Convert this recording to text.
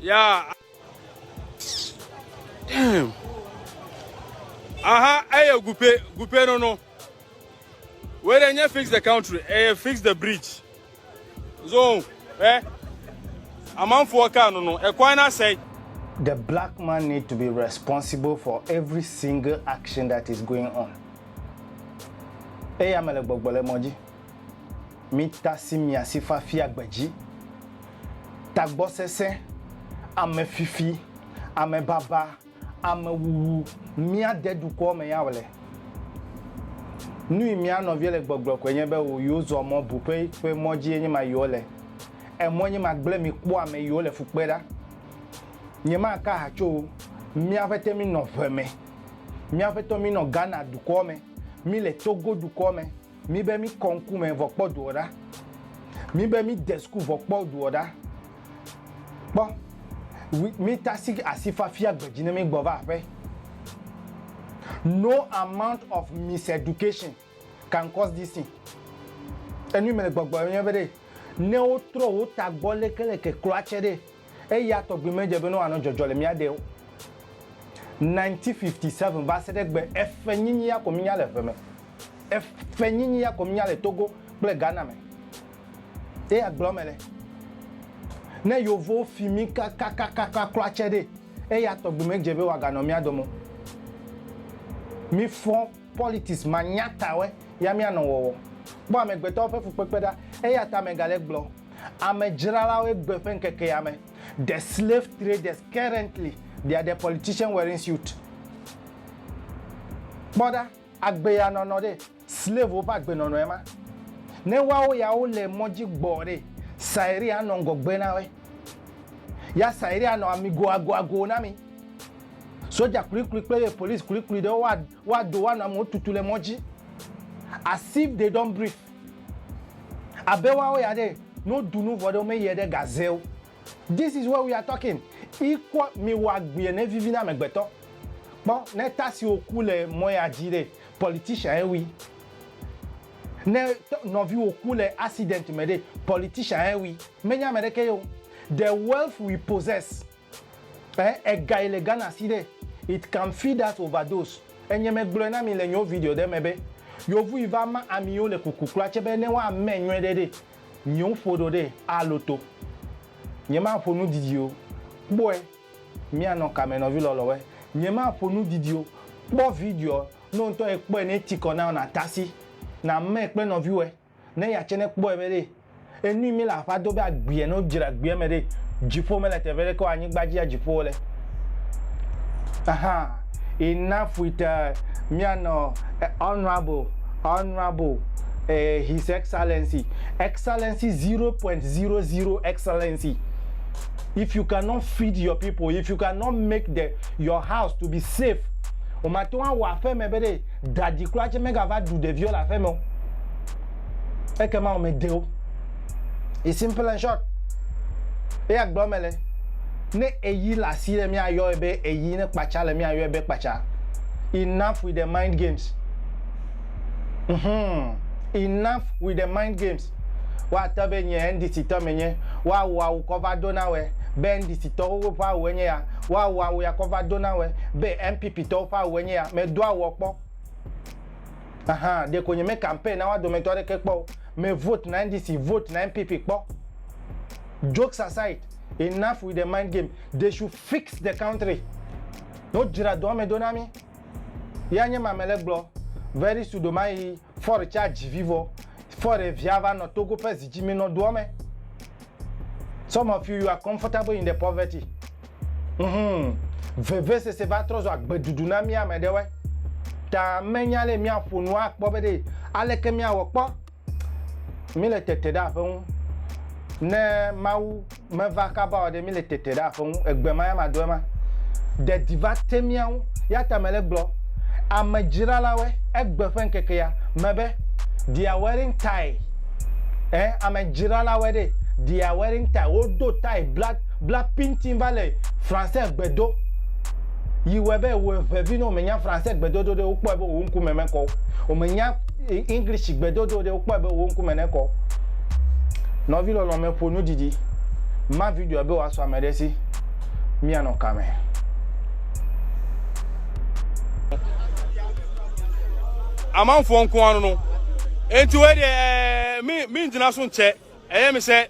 Yeah. Damn. Aha, Eʋegbe no. Where then you fix the country, fix the bridge. So, a man for car no. Equina say the black man need to be responsible for every single action that is going on. Amele gbogbole moji. Mita simia sifa fi agbeji. Tagbo sese. Ame fifi, ame baba, ame wuwu, mia dedu ko me yawle. Nu mia no vie le gbogbo ko yen be wo yo zo mo bu pe moji yen ma yo le. E mo yen ma gble mi po ame yo le fukpeda. Nye ma ka ha cho, mia fete mi no veme. Mia fete mi no Ghana du ko me, mi le Togo du ko me, mi be mi konku me vokpo du oda. Mi be mi desku vokpo du oda. Bon no amount of miseducation can cause this thing. And we may go ne otro o tagbole kele ke kroache de e ya to gbe meje be no ano jojole mi ade 1957 ba sedegbe efenyinyi ya kominya le feme efenyinyi ya kominya le Togo ple Ghana me e aglomele ne yovo fimi kaka kloache de e ya to gbe meje be wa gano mi adomo mi fon politics manyata we ya mi anowo bo amegbe to fe fu pepeda e ya ta megale glo amejrala we gbe fen keke ya me the slave traders currently they are the politicians wearing suit boda agbe ya no de slave over agbe no ema ne wa o ya o le moji gbore sairi anongo gbe na we ya sairi ano amigo ago na mi soja kuli play police kuli de wa do wa na mo tutule moji as if they don't breathe abewa o ya de no dunu for them here the gazelle. This is what we are talking. Equal mi wa gbe ne vivi na megbeto bon ne tasi oku le moya jire politician oui ne no vi oku le accident me de politician oui menya me de ke yo the wealth we possess ega illegal na side it can feed us overdose enye me glo na mi le nyo video de mebe yo vu iva ma amiyo le kukukura chebe ne wa menwe de nyon fodo de aloto nyema fonu didio boy mi anon kameno vi lolowe nyema fonu didio bo video no nto ekpo ni tikona na tasi na me ekpe no viwe ne ya chene kpo ebere enu mi la fa do be agbe no jira gbe me de jifo me le tevere ko anyi gbaji ya jifo le aha enough with miano honorable his excellency 0.00 excellency. If you cannot feed your people, if you cannot make your house to be safe, o matou an wa fe me bede daddy kloache mega va do de viol a fe me e kema o me deo. It's simple and short. E agblomele ne eyi la si le mi ayo ebe eyi ne kpacha le mi ayo ebe kpacha. Enough with the mind games. Enough with the mind games. Wa tabe nye ndisi to menye wa cover dona we be ndisi to fa wenye ya wa ya cover dona we be MPP to fa wenye ya me do awopo aha de ko nye me campaign na wa do me to de kepo me vote na ndisi vote na MPP po. Jokes aside, enough with the mind game. They should fix the country. No jira do me dona mi ya nye mamele glo very soon mai for charge vivo for a viava no Togo pesi jimi no duome. Some of you are comfortable in the poverty. Veve se va trozo agbeduduna mi amedewe. Ta menyale mi afunu akpobede aleke mi awokpo. Mi le tete da fun. Ne mawu me va kaba de mi le tete da fun egbema ya madoema. De divate miawu ya tamele glo. Amejirala we egbefen keke ya mebe. They are wearing tie. I'm a girala wedding. They are wearing tie. Odo tie. Black painting valley. Français bedo. Iwebe we vino menya français gbedodo de ukpo ebe wo nku memeko. O menya English gbedodo de ukpo ebe wo nku meneko. No vi lo me ponu didi. Ma video ebe wa so amedesi. Mi ano kame. Amanfo nko anu no. Enti we de mi ntina so nche. Eye me se